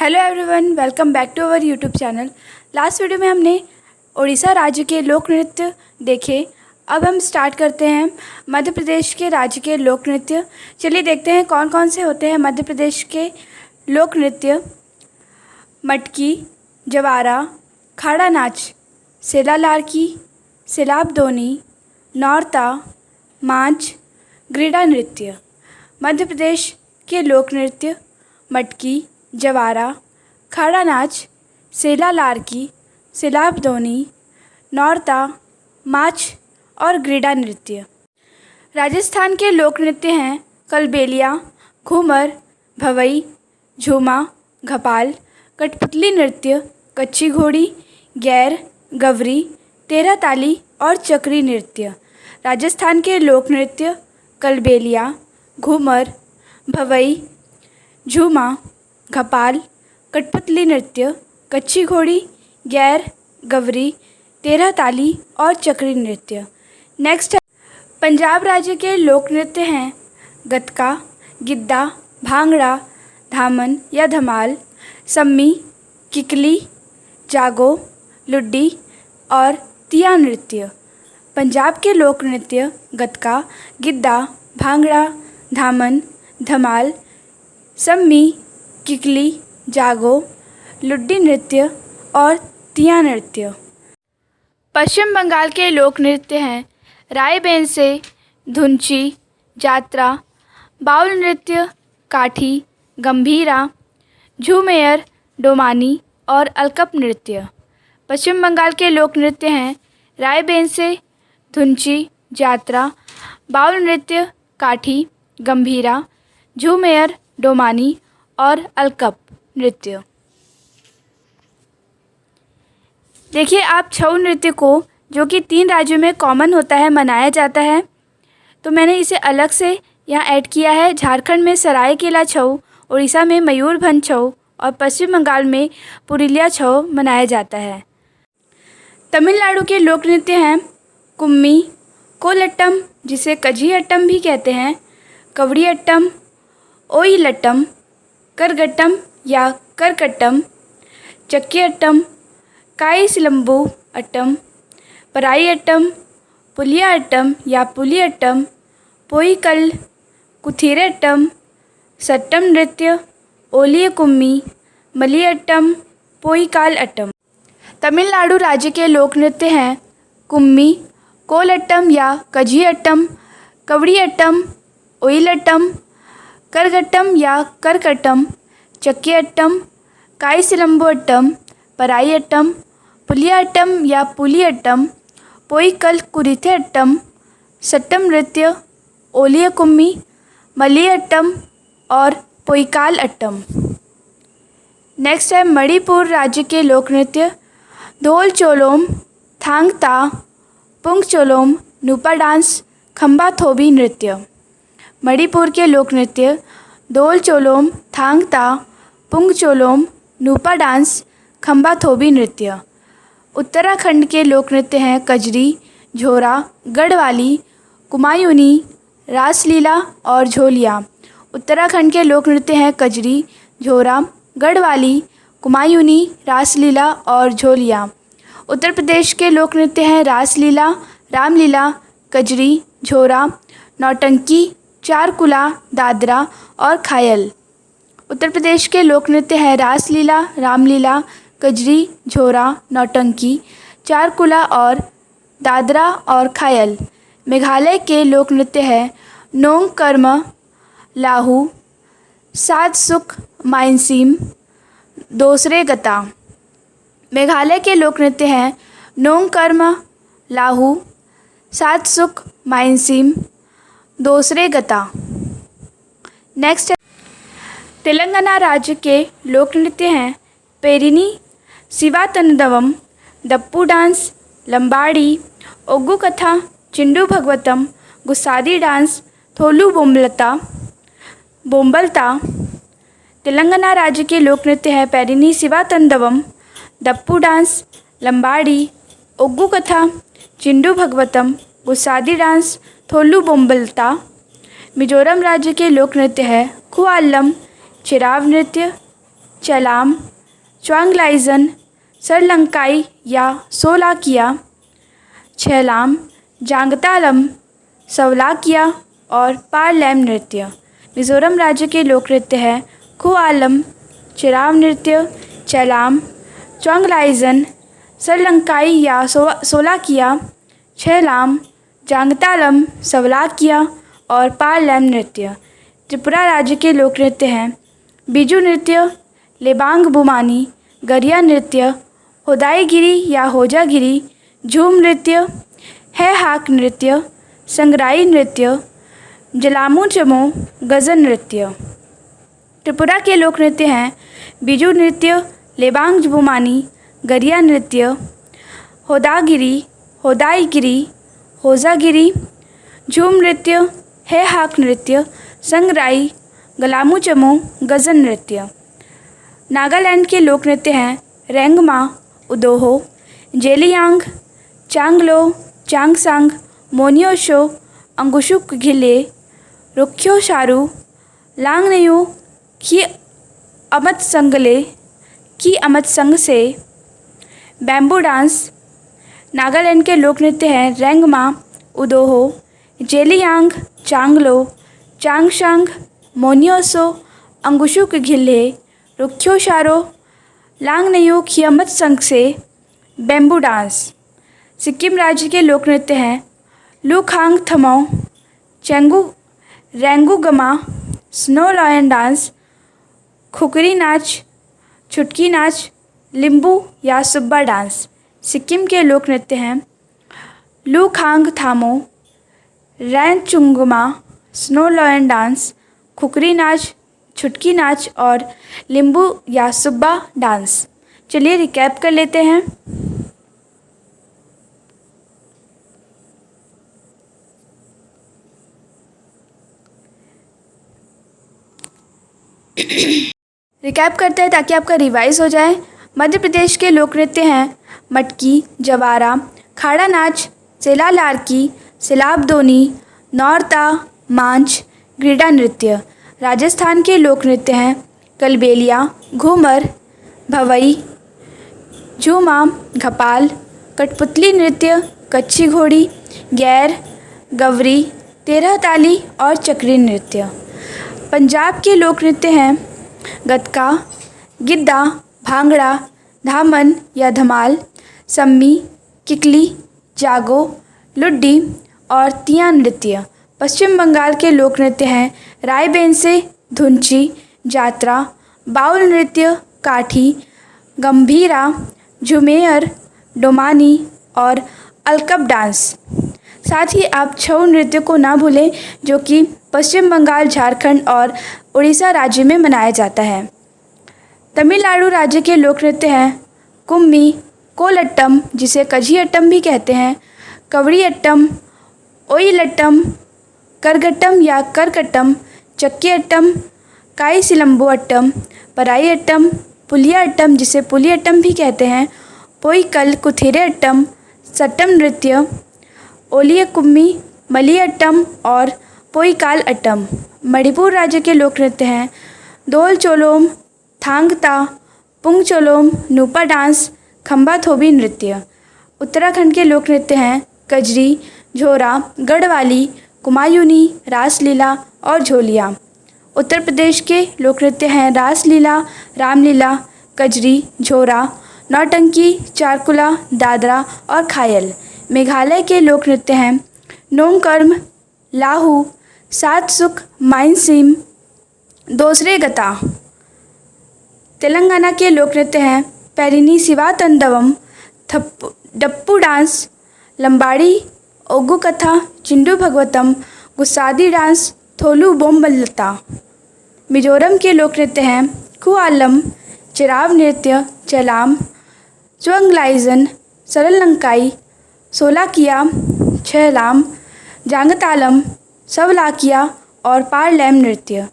Hello everyone, welcome back to our YouTube channel. Last video में हमने उड़ीसा राज्य के लोक नृत्य देखे। अब हम स्टार्ट करते हैं मध्य प्रदेश के राज्य के लोक नृत्य। चलिए देखते हैं कौन कौन से होते हैं मध्य प्रदेश के लोक नृत्य। मटकी, जवारा, खाड़ा नाच, सेला लारकी, सिलाब दोनी, नौरता, मांझ, ग्रीडा नृत्य। मध्य प्रदेश के लोक नृत्य मटकी, जवारा, खाड़ा नाच, सेला लारकी, सिलाब दोनी, नौरता, मांझ और ग्रीडा नृत्य। राजस्थान के लोक नृत्य हैं कलबेलिया, घूमर, भवई, झूमा, घपाल, कठपुतली नृत्य, कच्ची घोड़ी, गैर, गवरी, तेरह ताली और चक्री नृत्य। राजस्थान के लोक नृत्य कलबेलिया, घूमर, भवई, झूमा, घपाल, कठपुतली नृत्य, कच्ची घोड़ी, गैर, गवरी, तेरह ताली और चक्री नृत्य। नेक्स्ट है पंजाब राज्य के लोक नृत्य हैं गतका, गिद्दा, भांगड़ा, धामन या धमाल, सम्मी, किकली, जागो, लुड्डी और तिया नृत्य। पंजाब के लोक नृत्य गतका, गिद्दा, भांगड़ा, धामन, धमाल, सम्मी, किकली, जागो, लुड्डी नृत्य और तिया नृत्य। पश्चिम बंगाल के लोक नृत्य हैं रायबेंसे, धुंची, जात्रा, बाउल नृत्य, काठी, गंभीरा, झूमेर, डोमानी और अलकप नृत्य। पश्चिम बंगाल के लोक नृत्य हैं रायबेंसे, धुंची, जात्रा, बाउल नृत्य, काठी, गंभीरा, झूमेर, डोमानी और अलकप नृत्य। देखिए आप छऊ नृत्य को, जो कि 3 राज्यों में कॉमन होता है, मनाया जाता है, तो मैंने इसे अलग से यहाँ ऐड किया है। झारखंड में सरायकेला छऊ, उड़ीसा में मयूरभंज छऊ और पश्चिम बंगाल में पुरुलिया छऊ मनाया जाता है। तमिलनाडु के लोक नृत्य हैं कुम्मी, कोलट्टम जिसे कझियट्टम भी कहते हैं, कवड़ियट्टम, ओयिलट्टम, करगट्टम या करकट्टम, चक्कीअट्टम, काई सिलंबू अट्टम, पराईअट्टम, पुलियाअट्टम या पुलियट्टम, पोईकल, कुथिरेट्टम, सट्टम नृत्य, ओलिय कुम्मी, मलियट्टम, पोईकाल अट्टम। तमिलनाडु राज्य के लोक नृत्य हैं कुम्मी, कोलट्टम या कझियट्टम, कवड़ियट्टम, ओयिलट्टम, करगट्टम या करकट्टम, चक्कीअट्टम, काईसिलंबोअट्टम, पराईअट्टम, पुलियाअट्टम या पुलियट्टम, पोईकल कुरिथेअट्टम, सट्टम नृत्य, ओलिय कुम्मी, मलियट्टम और पोईकाल अट्टम। नेक्स्ट है मणिपुर राज्य के लोक नृत्य धोल चोलोम, थांगता, पुंग चोलोम, नुपा डांस, खम्बा थोबी नृत्य। मणिपुर के लोक नृत्य धोल चोलोम, थांगता, पुंग चोलोम, नुपा डांस, खम्बा थोबी नृत्य। उत्तराखंड के लोक नृत्य हैं कजरी, झोरा, गढ़वाली, कुमायूनी, रासलीला और झोलिया। उत्तराखंड के लोक नृत्य हैं कजरी, झोरा, गढ़वाली, कुमायूनी, रासलीला और झोलिया। उत्तर प्रदेश के लोक नृत्य हैं रासलीला, रामलीला, कजरी, झोरा, नौटंकी, चारकुला, दादरा और खायल। उत्तर प्रदेश के लोक नृत्य हैं रासलीला, रामलीला, कजरी, झोरा, नौटंकी, चारकुला और दादरा और खायल। मेघालय के लोक नृत्य हैं नोंग कर्म, लाहू, सात सुख, माइनसीम, दोसरे गता। मेघालय के लोक नृत्य हैं नोंग कर्म, लाहू, सात सुख, माइनसीम, दोसरे गता। नेक्स्ट है तेलंगाना राज्य के लोक नृत्य हैं पेरिनी, शिवातनदवम, दप्पू डांस, लंबाड़ी, ओग्गू कथा, चिंडू भगवतम, गुस्सादी डांस, थोलू बोम्बलता। तेलंगाना राज्य के लोक नृत्य हैं पेरिनी, शिवातनदवम, दप्पू डांस, लंबाड़ी, ओग्गू कथा, चिंडू भगवतम, गुस्सादी डांस, थोलू बोम्बलता। मिजोरम राज्य के लोक नृत्य है खुआल्लम, चिराव नृत्य, चेलाम, च्वांगलाइजन, सरलंकाई या सोलाकिया, छेलाम, जांगतालम, सवलाकिया और पारलैम नृत्य। मिज़ोरम राज्य के लोक नृत्य हैं खुआलम, चिराव नृत्य, चेलाम, च्वांगलाइजन, सरलंकाई या सोलाकिया, छेलाम, जांगतालम, सवलाकिया और पारलैम नृत्य। त्रिपुरा राज्य के लोक नृत्य हैं बिजू नृत्य, लेबांग बुमानी, गरिया नृत्य, होदाईगिरी या होजागिरी, झूम नृत्य, है हाक नृत्य, संगराई नृत्य, जलामू चमो, गज़न नृत्य। त्रिपुरा के लोक नृत्य हैं बिजू नृत्य, लेबांग बुमानी, गरिया नृत्य, होदागिरी, होदाईगिरी, होजागिरी, झूम नृत्य, है हाक नृत्य, संगराई, गलामू चमो, गज़न नृत्य। नागालैंड के लोक नृत्य हैं रेंगमा, उदोहो, जेलियांग, चांगलो, चांगसांग, मोनियोशो, अंगुशुक घिले, रुक्यो शारू, लांगनयू, की अमत संग से। Bamboo dance. नागालैंड के लोक नृत्य हैं रेंगमा, उदोहो, जेलियांग, चांगलो, चांगशांग, मोनियोसो, अंगुशुक घिले, रुक्यो शारो, लांगनयू, खियामत संग से। Bamboo dance. सिक्किम राज्य के लोक नृत्य हैं लुखांग थमो, रेंगुगमा, स्नो लॉयन डांस, खुकरी नाच, छुटकी नाच, लिम्बू या सुब्बा डांस। सिक्किम के लोक नृत्य हैं लुखांग थामो, रैंचुंगमा, स्नो लॉयन डांस, खुकरी नाच, छुटकी नाच और लिम्बू या सुब्बा डांस। चलिए रिकैप कर लेते हैं। रिकैप करते हैं ताकि आपका रिवाइज हो जाए। मध्य प्रदेश के लोक नृत्य हैं मटकी, जवारा, खाड़ा नाच, सेला लारकी, सिलाब दोनी, नौरता, मांझ, ग्रीडा नृत्य। राजस्थान के लोक नृत्य हैं कलबेलिया, घूमर, भवई, झूमा, घपाल, कठपुतली नृत्य, कच्ची घोड़ी, गैर, गवरी, तेरह ताली और चक्री नृत्य। पंजाब के लोक नृत्य हैं गतका, गिद्दा, भांगड़ा, धामन या धमाल, सम्मी, किकली, जागो, लुड्डी और तिया नृत्य। पश्चिम बंगाल के लोक नृत्य हैं रायबेंसे, धुंची, जात्रा, बाउल नृत्य, काठी, गंभीरा, झुमेर, डोमानी और अलकब डांस। साथ ही आप छऊ नृत्य को ना भूलें जो कि पश्चिम बंगाल, झारखंड और उड़ीसा राज्य में मनाया जाता है। तमिलनाडु राज्य के लोक नृत्य हैं कुम्मी, कोलट्टम जिसे कझियट्टम भी कहते हैं, कवड़ियट्टम, ओयिलट्टम, करगट्टम या करकट्टम, चक्कीअट्टम, काईसिलंबोअट्टम, पराईअट्टम, पुलियाअट्टम जिसे पुलियट्टम भी कहते हैं, पोईकल, कुथिरेअट्टम, सट्टम नृत्य, ओलियकुम्मी, मलियट्टम और पोईकाल अट्टम। मणिपुर राज्य के लोक नृत्य हैं दोल चोलोम, थांगता, पुंग चोलोम, नूपा डांस, खम्बा थोबी नृत्य। उत्तराखंड के लोक नृत्य हैं कजरी, झोरा, गढ़वाली, कुमायूनी, रासलीला और झोलिया। उत्तर प्रदेश के लोक नृत्य हैं रासलीला, रामलीला, कजरी, झोरा, नौटंकी, चारकुला, दादरा और खायल। मेघालय के लोक नृत्य हैं नोंगकर्म, लाहू, सात सुख, माइनसीम, दोसरे गता। तेलंगाना के लोक नृत्य हैं पैरिनी सिवा तंदवम, डप्पू डांस, लंबाड़ी, ओगू कथा, चिंडू भगवतम, गुस्सादी डांस, थोलू बोम्बलता। मिजोरम के लोक नृत्य हैं कुआलम, चिराव नृत्य, चेलाम, च्वांगलाइजन, सरलंकाई, सोलाकिया, छेलाम, जांगतालम, सवलाकिया और पारलैम नृत्य।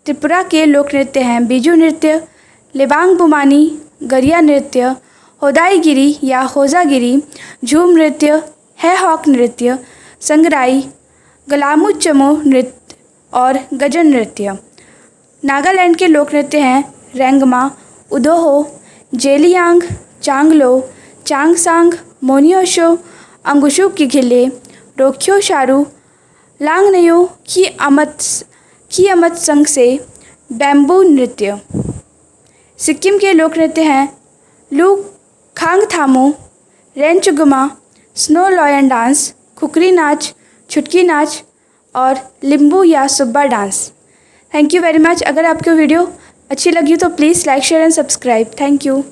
त्रिपुरा के लोक नृत्य हैं बिजू नृत्य, लेबांग बुमानी, गरिया नृत्य, होदाईगिरी या होजागिरी, झूम नृत्य, है हॉक नृत्य, संगराई, गलामुच्चमो नृत्य और गजन नृत्य। नागालैंड के लोक नृत्य हैं रेंगमा, उदोहो, जेलियांग, चांगलो, चांगसांग, मोनियोशो, अंगुशु किखिले, रोक्यो शारू, लांगनयो की अमत संग से बैम्बू नृत्य। सिक्किम के लोक नृत्य हैं लू खांगथामो, रेंचुगमा, स्नो लॉयन डांस, खुकरी नाच, छुटकी नाच और लिम्बू या Subba dance. Thank you very much. अगर आपको वीडियो अच्छी लगी तो please like share and subscribe. Thank you.